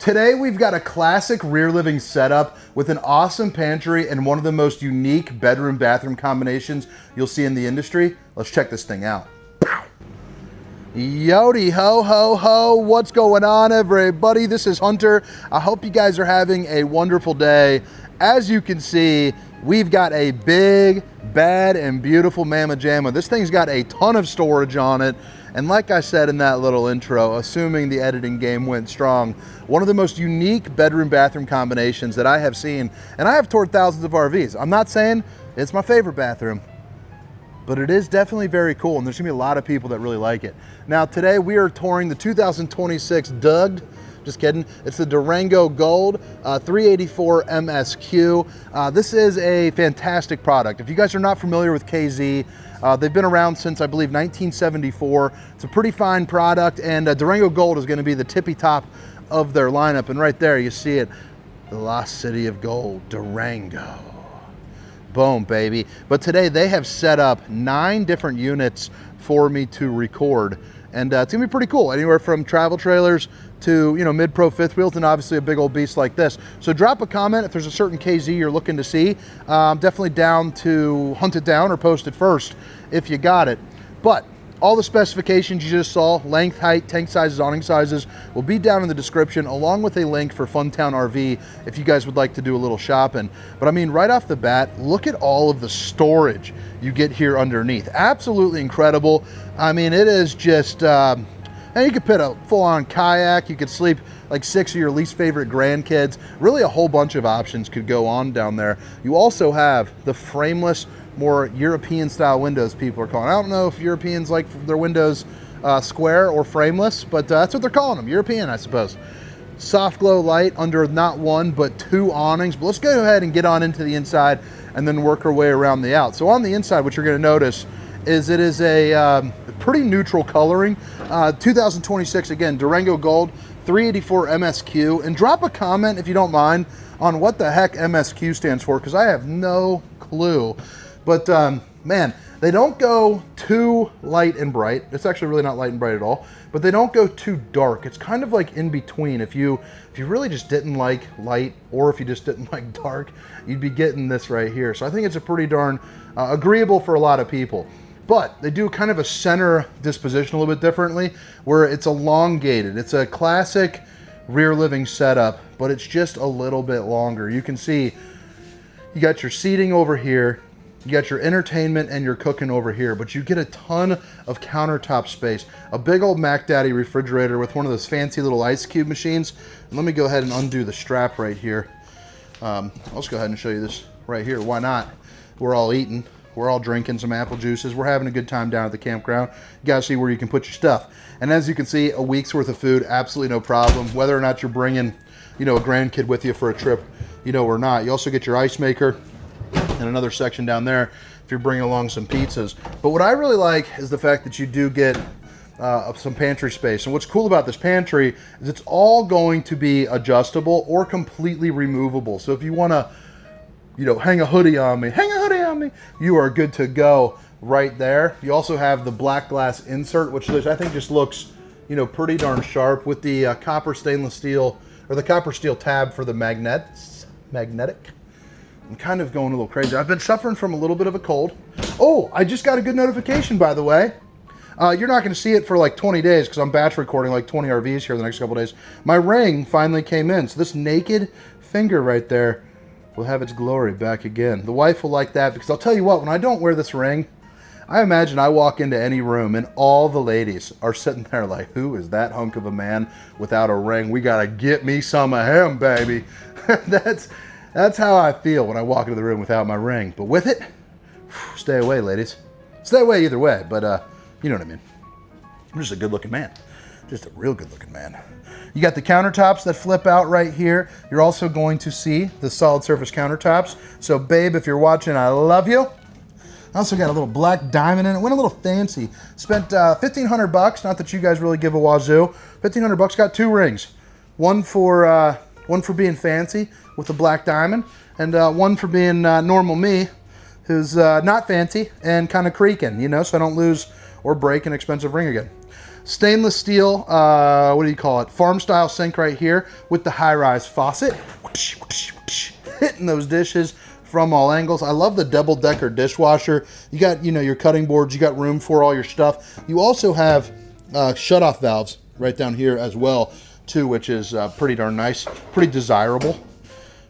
Today we've got a classic rear living setup with an awesome pantry and one of the most unique bedroom bathroom combinations you'll see in the industry. Let's check this thing out. Yodi ho ho ho, what's going on everybody? This is Hunter. I hope you guys are having a wonderful day. As you can see, we've got a big, bad, and beautiful Mama Jamma. This thing's got a ton of storage on it. And like I said in that little intro, assuming the editing game went strong, one of the most unique bedroom bathroom combinations that I have seen, and I have toured thousands of RVs. I'm not saying it's my favorite bathroom, but it is definitely very cool, and there's gonna be a lot of people that really like it. Now today we are touring the 2026 Dugged. Just kidding. It's the Durango Gold 384 MSQ. This is a fantastic product. If you guys are not familiar with KZ, they've been around since I believe 1974. It's a pretty fine product, and Durango Gold is going to be the tippy top of their lineup. And right there you see it, the lost city of gold, Durango. Boom, baby. But today they have set up 9 different units for me to record. And it's gonna be pretty cool, anywhere from travel trailers to, you know, mid-pro fifth wheels, and obviously a big old beast like this. So drop a comment if there's a certain KZ you're looking to see. I'm definitely down to hunt it down or post it first if you got it. But all the specifications you just saw, length, height, tank sizes, awning sizes, will be down in the description, along with a link for Funtown RV if you guys would like to do a little shopping. But I mean, right off the bat, look at all of the storage you get here underneath. Absolutely incredible. I mean, it is just, and you could put a full-on kayak, you could sleep like 6 of your least favorite grandkids. Really a whole bunch of options could go on down there. You also have the frameless, more European style windows people are calling. I don't know if Europeans like their windows square or frameless, but that's what they're calling them, European, I suppose. Soft glow light under not one, but 2 awnings. But let's go ahead and get on into the inside and then work our way around the out. So on the inside, what you're gonna notice is it is a pretty neutral coloring. 2026, again, Durango Gold 384 MSQ. And drop a comment if you don't mind on what the heck MSQ stands for, because I have no clue. But man, they don't go too light and bright. It's actually really not light and bright at all, but they don't go too dark. It's kind of like in between. If you really just didn't like light, or if you just didn't like dark, you'd be getting this right here. So I think it's a pretty darn agreeable for a lot of people. But they do kind of a center disposition a little bit differently, where it's elongated. It's a classic rear living setup, but it's just a little bit longer. You can see you got your seating over here, you got your entertainment and your cooking over here, but you get a ton of countertop space. A big old Mac Daddy refrigerator with one of those fancy little ice cube machines. And let me go ahead and undo the strap right here. I'll just go ahead and show you this right here. Why not? We're all eating. We're all drinking some apple juices. We're having a good time down at the campground. You gotta see where you can put your stuff. And as you can see, a week's worth of food, absolutely no problem. Whether or not you're bringing, you know, a grandkid with you for a trip, you know, or not. You also get your ice maker and another section down there if you're bringing along some pizzas. But what I really like is the fact that you do get some pantry space. And what's cool about this pantry is it's all going to be adjustable or completely removable. So if you want to, you know, hang a hoodie on me, you are good to go right there. You also have the black glass insert, which I think just looks, you know, pretty darn sharp, with the copper stainless steel, or the copper steel tab for the magnetic. I'm kind of going a little crazy. I've been suffering from a little bit of a cold. Oh, I just got a good notification, by the way. You're not going to see it for like 20 days because I'm batch recording like 20 RVs here the next couple days. My ring finally came in. So this naked finger right there will have its glory back again. The wife will like that, because I'll tell you what, when I don't wear this ring, I imagine I walk into any room and all the ladies are sitting there like, who is that hunk of a man without a ring? We got to get me some of him, baby. That's how I feel when I walk into the room without my ring. But with it, stay away, ladies. Stay away either way, but you know what I mean. I'm just a good-looking man. Just a real good-looking man. You got the countertops that flip out right here. You're also going to see the solid surface countertops. So, babe, if you're watching, I love you. I also got a little black diamond in it. Went a little fancy. Spent $1,500. Not that you guys really give a wazoo. $1,500. Got 2 rings. One for being fancy with the black diamond, and one for being normal me, who's not fancy and kind of creaking, you know, so I don't lose or break an expensive ring again. Stainless steel, what do you call it? Farm style sink right here with the high-rise faucet. Hitting those dishes from all angles. I love the double-decker dishwasher. You got, you know, your cutting boards. You got room for all your stuff. You also have shut-off valves right down here as well, too, which is pretty darn nice, pretty desirable.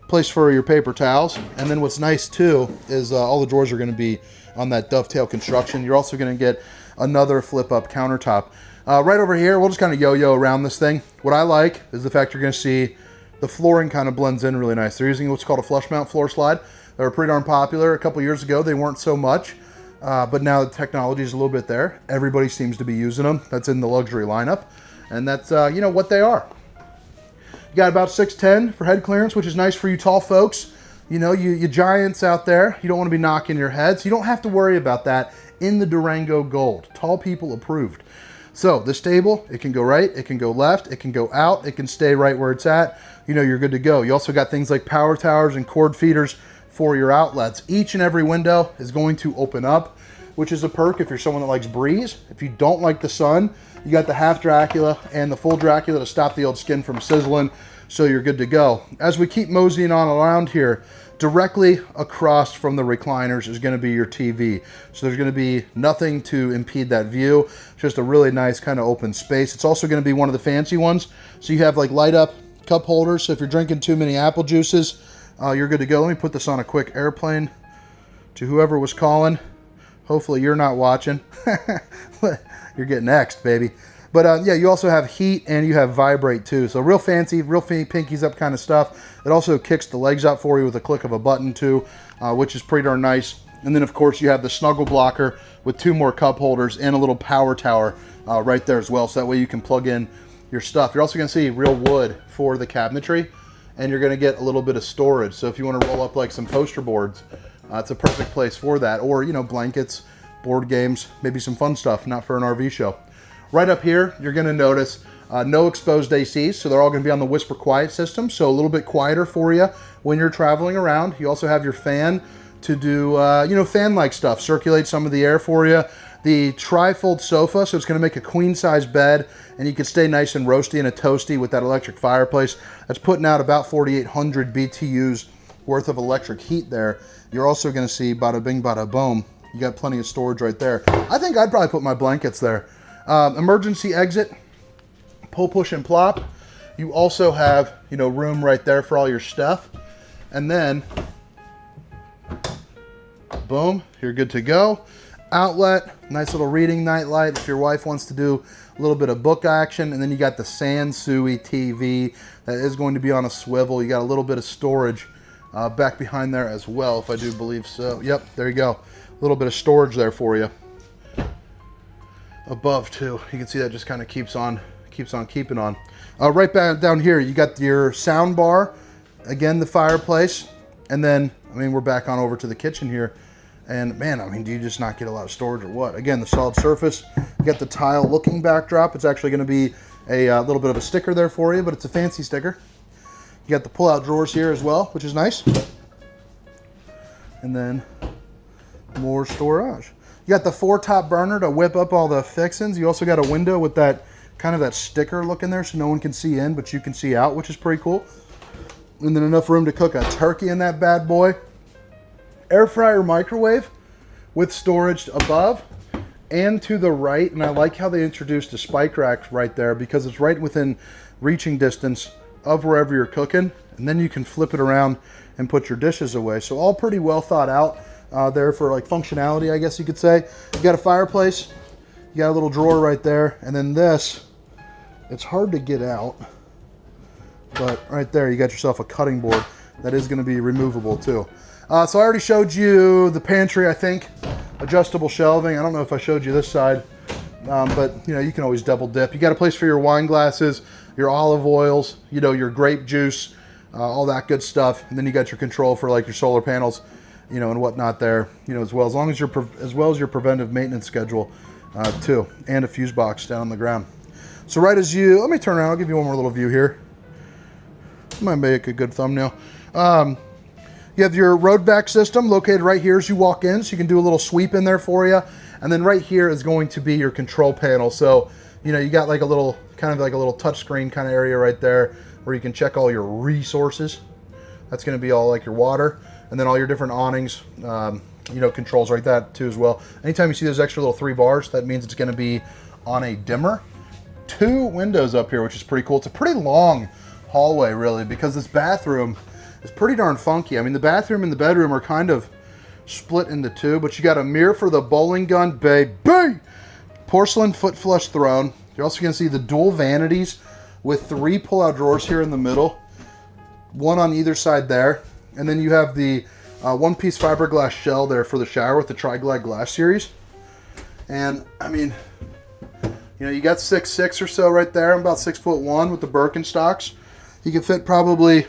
Place for your paper towels. And then what's nice, too, is all the drawers are going to be on that dovetail construction. You're also going to get another flip-up countertop. Right over here, we'll just kind of yo-yo around this thing. What I like is the fact you're going to see the flooring kind of blends in really nice. They're using what's called a flush mount floor slide. They were pretty darn popular a couple years ago. They weren't so much, but now the technology is a little bit there. Everybody seems to be using them. That's in the luxury lineup, and that's you know what they are. You got about 6'10" for head clearance, which is nice for you tall folks. You know, you giants out there, you don't want to be knocking your head, so you don't have to worry about that in the Durango Gold. Tall people approved. So this table, it can go right, it can go left, it can go out, it can stay right where it's at. You know, you're good to go. You also got things like power towers and cord feeders for your outlets. Each and every window is going to open up, which is a perk if you're someone that likes breeze. If you don't like the sun, you got the half Dracula and the full Dracula to stop the old skin from sizzling, so you're good to go. As we keep moseying on around here, directly across from the recliners is going to be your TV. So there's going to be nothing to impede that view. Just a really nice kind of open space. It's also going to be one of the fancy ones. So you have like light up cup holders. So if you're drinking too many apple juices, you're good to go. Let me put this on a quick airplane to whoever was calling. Hopefully you're not watching. You're getting X'd, baby. But yeah, you also have heat and you have vibrate too. So real fancy, real pinkies up kind of stuff. It also kicks the legs out for you with a click of a button too, which is pretty darn nice. And then of course you have the snuggle blocker with 2 more cup holders and a little power tower right there as well. So that way you can plug in your stuff. You're also gonna see real wood for the cabinetry, and you're gonna get a little bit of storage. So if you wanna roll up like some poster boards, it's a perfect place for that. Or, you know, blankets, board games, maybe some fun stuff, not for an RV show. Right up here, you're gonna notice no exposed ACs, so they're all gonna be on the Whisper Quiet system, so a little bit quieter for you when you're traveling around. You also have your fan to do, you know, fan-like stuff, circulate some of the air for you. The tri-fold sofa, so it's gonna make a queen-size bed, and you can stay nice and roasty and a toasty with that electric fireplace. That's putting out about 4,800 BTUs worth of electric heat there. You're also gonna see bada bing, bada boom. You got plenty of storage right there. I think I'd probably put my blankets there. Emergency exit, pull, push, and plop. You also have, you know, room right there for all your stuff. And then, boom, you're good to go. Outlet, nice little reading nightlight if your wife wants to do a little bit of book action. And then you got the Sansui TV that is going to be on a swivel. You got a little bit of storage back behind there as well, if I do believe so. Yep, there you go. A little bit of storage there for you. Above too, you can see that just kind of keeps on keeping on. Right back down here, you got your sound bar, again the fireplace, and then I mean we're back on over to the kitchen here, and man, I mean, do you just not get a lot of storage or what? Again, the solid surface. You got the tile looking backdrop. It's actually going to be a little bit of a sticker there for you, but it's a fancy sticker. You got the pull-out drawers here as well, which is nice, and then more storage. You got the 4-top burner to whip up all the fixings. You also got a window with that kind of that sticker look in there so no one can see in, but you can see out, which is pretty cool. And then enough room to cook a turkey in that bad boy. Air fryer microwave with storage above and to the right. And I like how they introduced a spike rack right there because it's right within reaching distance of wherever you're cooking. And then you can flip it around and put your dishes away. So all pretty well thought out. There for like functionality, I guess you could say. You got a fireplace, you got a little drawer right there, and then this, it's hard to get out, but right there you got yourself a cutting board that is going to be removable too. So I already showed you the pantry, I think, adjustable shelving. I don't know if I showed you this side, but you know, you can always double dip. You got a place for your wine glasses, your olive oils, you know, your grape juice, all that good stuff, and then you got your control for like your solar panels, you know, and whatnot there, you know, as well as your preventive maintenance schedule too, and a fuse box down on the ground. So right as you, let me turn around, I'll give you one more little view here. Might make a good thumbnail. You have your road vac system located right here as you walk in, so you can do a little sweep in there for you. And then right here is going to be your control panel. So You know, you got like a little, kind of like a little touch screen kind of area right there where you can check all your resources. That's going to be all like your water, and then all your different awnings, you know, controls right that too as well. Anytime you see those extra little 3 bars, that means it's going to be on a dimmer. 2 windows up here, which is pretty cool. It's a pretty long hallway, really, because this bathroom is pretty darn funky. I mean, the bathroom and the bedroom are kind of split into 2, but you got a mirror for the bowling gun, baby. Porcelain foot flush throne. You're also going to see the dual vanities with 3 pull-out drawers here in the middle, 1 on either side there, and then you have the one-piece fiberglass shell there for the shower with the Tri-Glide glass series. And I mean, you know, you got 6'6" or so right there. I'm about 6'1" with the Birkenstocks. You can fit probably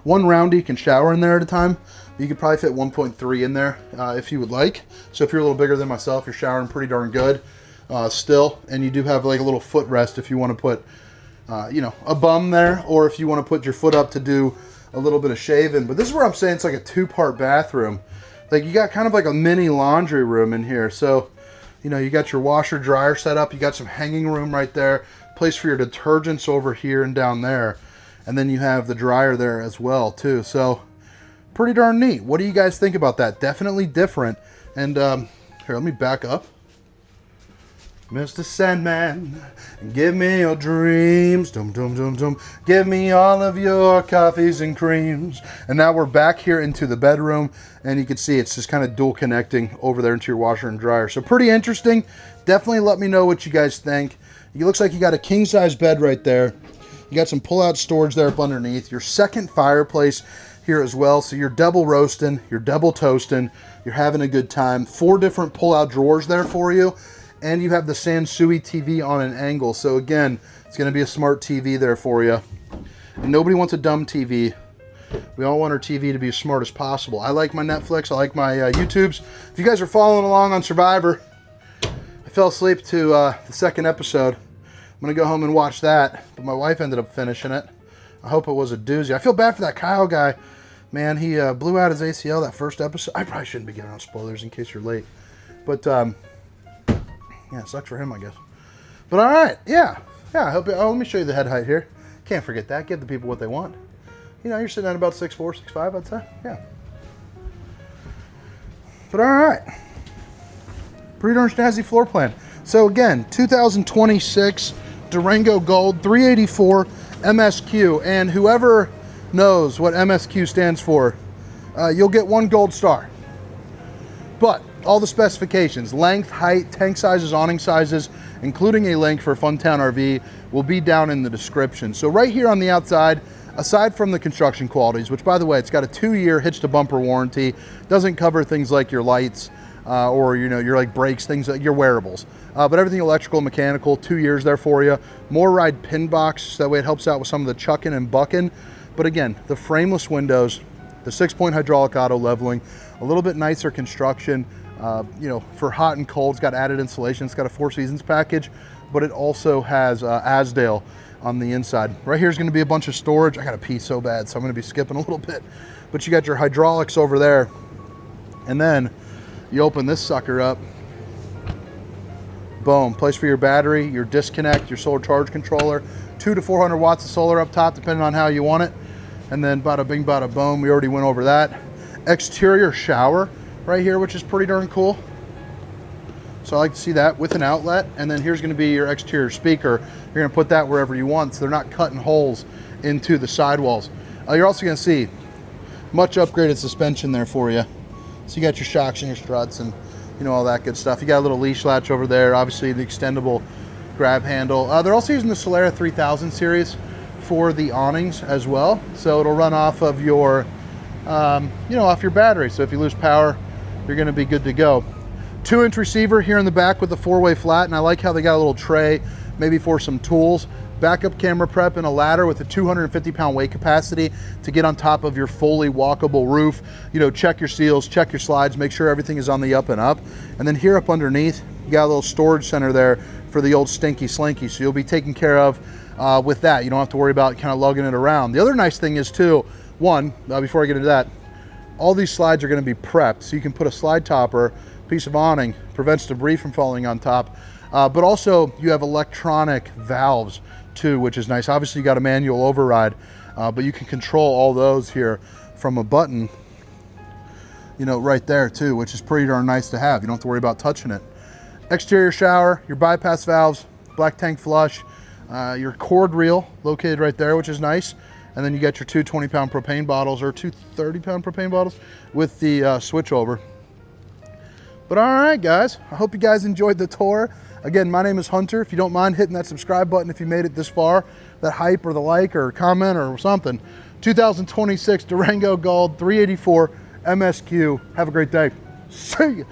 1 roundy can shower in there at a time. You could probably fit 1.3 in there if you would like. So if you're a little bigger than myself, you're showering pretty darn good still. And you do have like a little footrest if you want to put, you know, a bum there, or if you want to put your foot up to do a little bit of shaving. But this is where I'm saying it's like a 2-part bathroom. Like you got kind of like a mini laundry room in here. So, you know, you got your washer dryer set up. You got some hanging room right there. Place for your detergents over here and down there. And then you have the dryer there as well too. So pretty darn neat. What do you guys think about that? Definitely different. And here, let me back up. Mr. Sandman, give me your dreams. Dum, dum, dum, dum. Give me all of your coffees and creams. And now we're back here into the bedroom, and you can see it's just kind of dual connecting over there into your washer and dryer. So pretty interesting. Definitely let me know what you guys think. It looks like you got a king-size bed right there. You got some pull-out storage there up underneath. Your second fireplace here as well. So you're double roasting, you're double toasting, you're having a good time. 4 different pull-out drawers there for you. And you have the Sansui TV on an angle. So again, it's going to be a smart TV there for you. And nobody wants a dumb TV. We all want our TV to be as smart as possible. I like my Netflix. I like my YouTubes. If you guys are following along on Survivor, I fell asleep to the 2nd episode. I'm going to go home and watch that. But my wife ended up finishing it. I hope it was a doozy. I feel bad for that Kyle guy. Man, he blew out his ACL that 1st episode. I probably shouldn't be giving out spoilers in case you're late. But, yeah, it sucks for him, I guess. But all right, yeah. I hope. Oh, let me show you the head height here. Can't forget that. Give the people what they want. You know, you're sitting at about 6'4", 6'5", I'd say. Yeah. But all right, pretty darn snazzy floor plan. So again, 2026 Durango Gold 384 MSQ, and whoever knows what MSQ stands for, you'll get 1 gold star. But all the specifications, length, height, tank sizes, awning sizes, including a link for Funtown RV, will be down in the description. So right here on the outside, aside from the construction qualities, which by the way, it's got a 2-year hitch to bumper warranty, doesn't cover things like your lights or you know, your like brakes, things like your wearables. But everything electrical, mechanical, 2 years there for you. More ride pin box, so that way it helps out with some of the chucking and bucking. But again, the frameless windows, the 6-point hydraulic auto leveling, a little bit nicer construction. You know, for hot and cold, it's got added insulation. It's got a 4 seasons package, but it also has Asdale on the inside. Right here is going to be a bunch of storage. I got to pee so bad, so I'm going to be skipping a little bit. But you got your hydraulics over there, and then you open this sucker up. Boom, place for your battery, your disconnect, your solar charge controller, 200 to 400 watts of solar up top, depending on how you want it. And then bada bing, bada boom, we already went over that. Exterior shower right here, which is pretty darn cool. So I like to see that with an outlet. And then here's going to be your exterior speaker. You're going to put that wherever you want, so they're not cutting holes into the sidewalls. You're also going to see much upgraded suspension there for you. So you got your shocks and your struts and you know, all that good stuff. You got a little leash latch over there, obviously the extendable grab handle. They're also using the Solera 3000 series for the awnings as well. So it'll run off of your, you know, off your battery. So if you lose power, you're going to be good to go. 2-inch receiver here in the back with the 4-way flat, and I like how they got a little tray, maybe for some tools. Backup camera prep and a ladder with a 250-pound weight capacity to get on top of your fully walkable roof. You know, check your seals, check your slides, make sure everything is on the up and up. And then here up underneath, you got a little storage center there for the old stinky slinky, so you'll be taken care of with that. You don't have to worry about kind of lugging it around. The other nice thing is too, one, before I get into that, all these slides are going to be prepped, so you can put a slide topper, piece of awning, prevents debris from falling on top. But also you have electronic valves too, which is nice. Obviously you got a manual override, but you can control all those here from a button, you know, right there too, which is pretty darn nice to have. You don't have to worry about touching it. Exterior shower, your bypass valves, black tank flush, your cord reel located right there, which is nice. And then you got your two 20-pound propane bottles or two 30-pound propane bottles with the switch over. But all right, guys, I hope you guys enjoyed the tour. Again, my name is Hunter. If you don't mind hitting that subscribe button if you made it this far, that hype or the like or comment or something. 2026 Durango Gold 384 MSQ. Have a great day. See you.